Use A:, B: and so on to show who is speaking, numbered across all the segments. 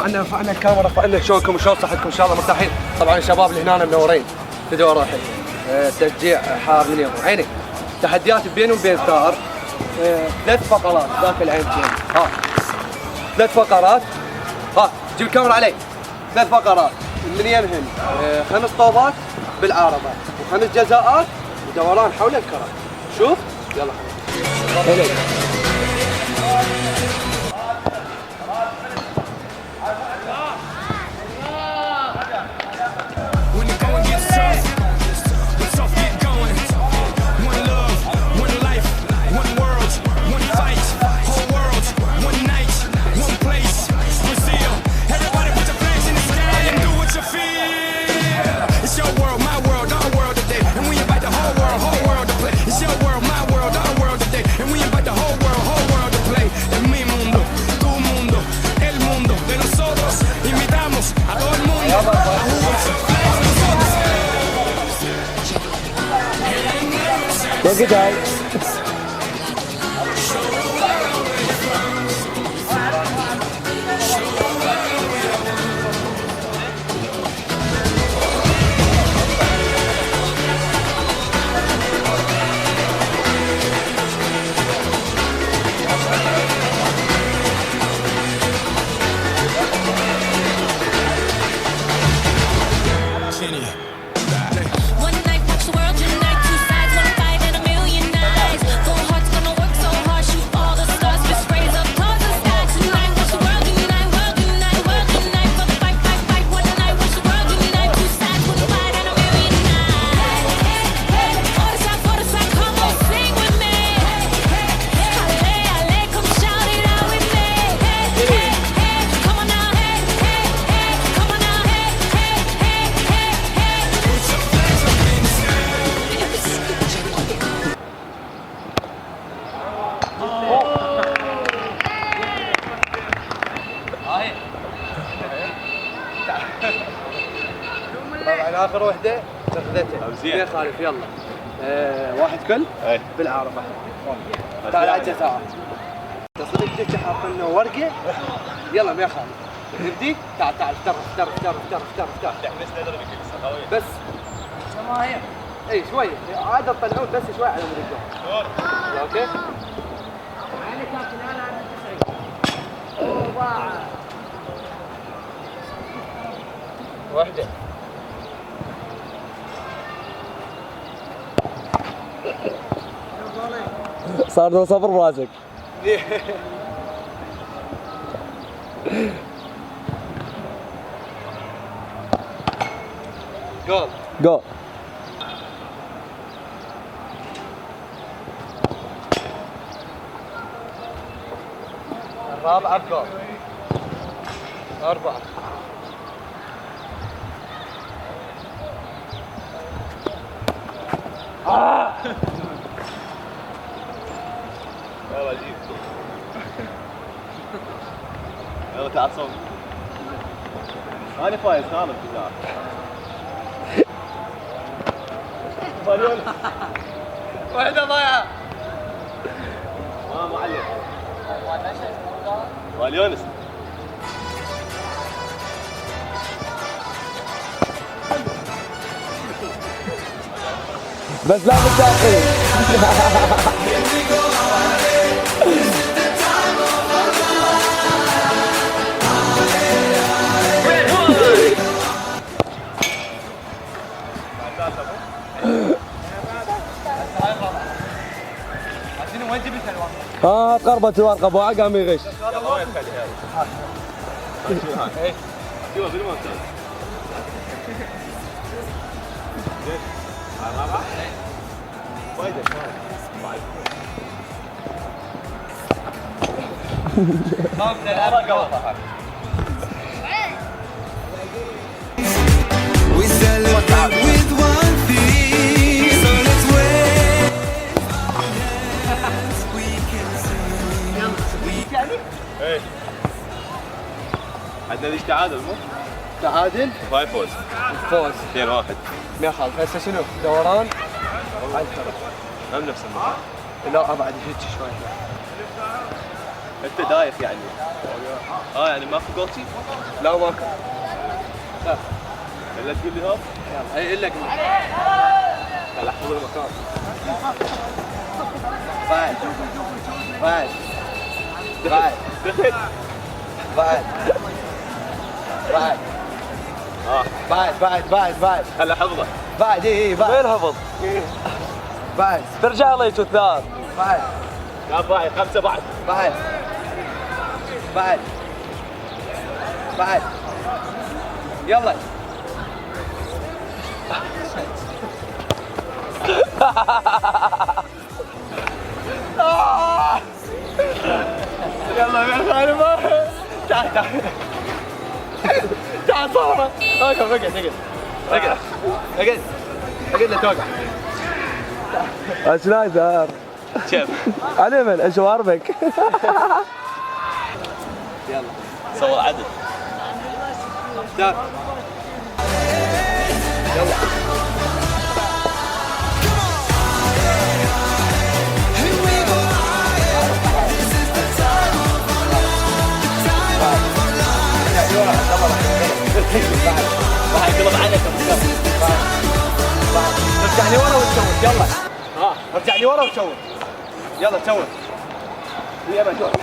A: رفعنا الكاميرا، رفعنا شلونكم وشلون صحتكم؟ ان شاء الله مرتاحين. طبعا الشباب اللي هنا منورين في دور الحين. تشجيع حار من يوم عيني. تحديات بيني وبين ثار. 3 فقرات ذاك العين ها 3 فقرات. ها جيب الكاميرا علي. 3 فقرات من يمهن 5 طوبات بالعارضه و5 جزاءات ودوران حول الكره. شوف يلا خلينا. Look at that. طبعا اخر وحده اخذتها يا خالف. يلا واحد كل بالعارضه. تعال على الجزاء. تصدق دك حاط لنا ورقه. يلا يا خالف نبدي. تعال افتر بس جماهير. اي شويه عاد تطلعون بس شوي على الرجال. اوكي يعني كابتن انا واحده صار له صبر براسك. جول جول. الرابعة جول. 4
B: يلا جيب. يلا تعال صوب. ماني فايز خالد الجزاء.
A: واحدة ضايعة.
B: ما معلم. واليونس.
A: بس لا بالتأخير. قربت الورقة ابو عقام يغش. We celebrate with one thing, so let's wait. We can sing.
B: ايه عندنا ليش تعادل مو؟
A: تعادل؟
B: وهاي فوز.
A: فوز
B: 2-1.
A: ما يخالف. هسه شنو؟ دوران على الكرة.
B: هم نفس المكان.
A: لا ابعد هيك شوي.
B: انت دايخ يعني. يعني ماكو جولتي؟
A: لا ماكو. لا
B: الا تقول لي هوب.
A: يلا اي الا قول. يلا احفظ المكان. بعد بعد بعد
B: دخل.
A: بعد بعد بعد
B: هلا حفظه.
A: بعد اي بعد
C: وين هبط؟
A: بعد
C: ترجع لي الثار.
A: بعد
B: لا باي 5 بعد.
A: بعد بعد بعد يلا يلا يا خالد تعال تعال تعال صورة اقعد اقعد اقعد اقعد اقعد لا توقع
C: شنايدر
B: شوف
C: علي من اشواربك.
A: يلا
B: صور عدل.
A: دار يلا
B: راح يقلب عليك.
A: ارجع لي ورا وتشوت يلا. ارجع لي ورا وتشوت يلا تشوت. يلا شوت.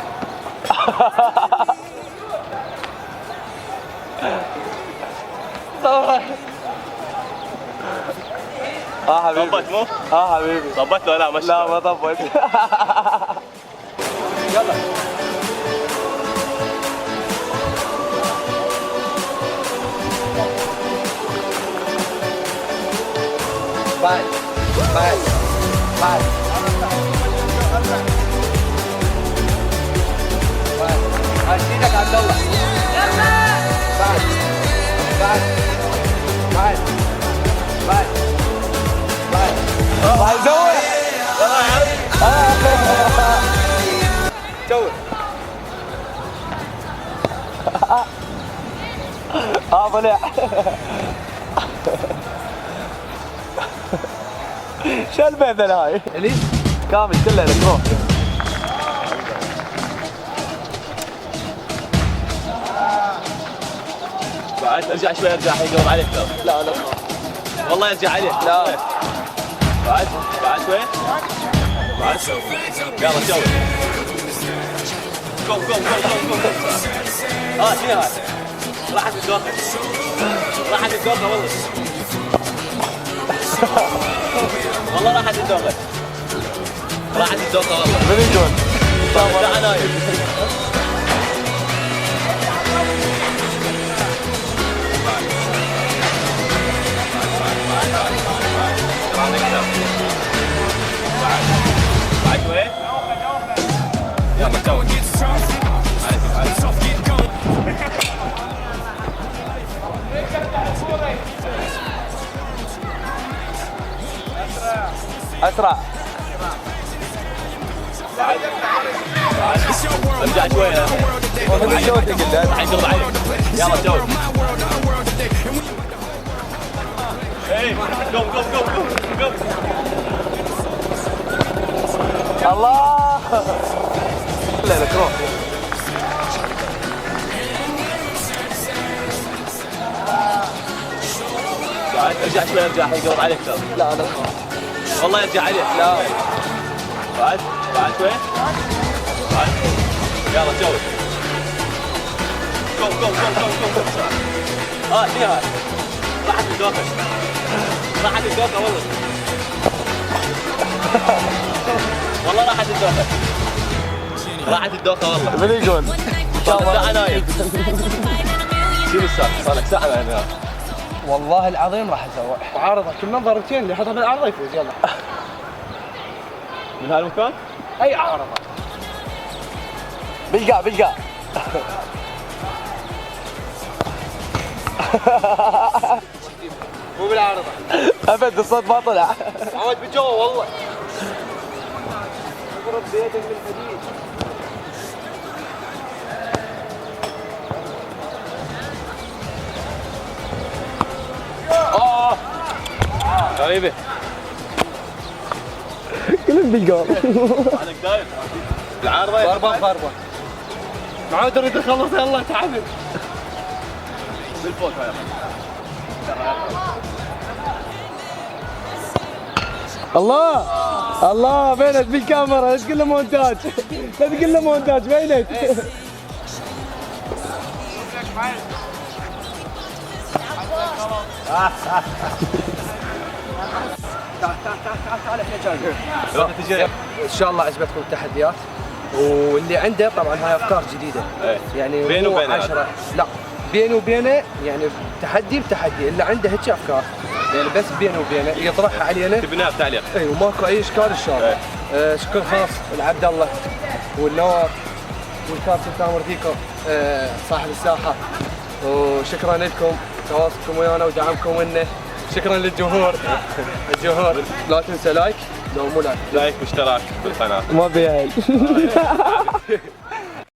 C: حبيبي.
B: طبت مو؟
C: حبيبي.
B: طبت له لا مش.
C: لا ما طبت.
A: يلا بعد بعد بعد بعد ايدك عبد الله. بعد بعد بعد بعد بعد
C: راح يزوق.
A: سوي
C: طلع. شو البيذل هاي؟
A: ليش؟
C: كامل كله لك روح.
B: بعد ارجع شوي ارجع الحين يقلب عليك.
A: لا لا
B: والله يرجع عليك.
A: لا
B: بعد شوي. بعد يلا سوي. قوم قوم قوم قوم قوم. شنو هذا؟ راحت الدوخة. راحت الدوخة والله. والله راحت الدوخة. راحت الدوخة والله.
C: من يقول؟
B: لا نايم. بعد شوي. يلا سوي.
C: اسرع.
B: ارجع شوي.
C: من شو تقول؟
B: حيقلب عليك. يلا سوي. ايه قوم قوم قوم قوم قوم.
C: الله. لا لك روح.
B: بعد ارجع شوي ارجع حيقلب عليك.
A: لا لا
B: والله يرجع عليك.
A: لا
B: بعد شوي. بعد يلا سوي. قوم قوم قوم قوم قوم. شنو هذا؟ راحت الدوخة. راحت الدوخة والله. والله راحت الدوخة. راحت الدوخة والله.
C: من يقول؟
B: ساعة نايم. شنو السالفة؟ صار لك ساعة نايم.
A: والله العظيم راح اسوي عارضه كل من ضربتين اللي يحطها بالعارضه يفوز. يلا
B: من هالمكان؟
A: اي عارضه
C: بلقى
A: مو بالعارضه.
C: ابد الصوت ما طلع.
A: عود بجو والله. اضرب بيدك من الحديد.
B: غريبة.
C: كلهم بالجول.
B: انا داير. العارضة
A: ضربه ضربه معود اريد اخلص يلا تعبت.
B: بالفوت هاي.
A: الله الله بينت بالكاميرا، لا تقول له مونتاج، لا تقول له مونتاج بينت. تعال احنا جايين. ان شاء الله عجبتكم التحديات، واللي عنده طبعا هاي افكار جديده يعني
B: بينه
A: مو
B: وبينه
A: 10 لا بينه وبينه يعني تحدي بتحدي، اللي عنده هيك افكار يعني بس بينه وبينه يطرحها علينا
B: تبناها بتعليق.
A: اي وماكو اي اشكال ان شاء الله. شكر خاص لعبد الله والنواف والكابتن تامر ديكو صاحب الساحه، وشكرا لكم تواصلكم ويانا ودعمكم لنا. شكرا للجمهور. الجمهور لا تنسى لايك، لو مو لايك
B: لايك واشتراك بالقناه.
A: ما بيها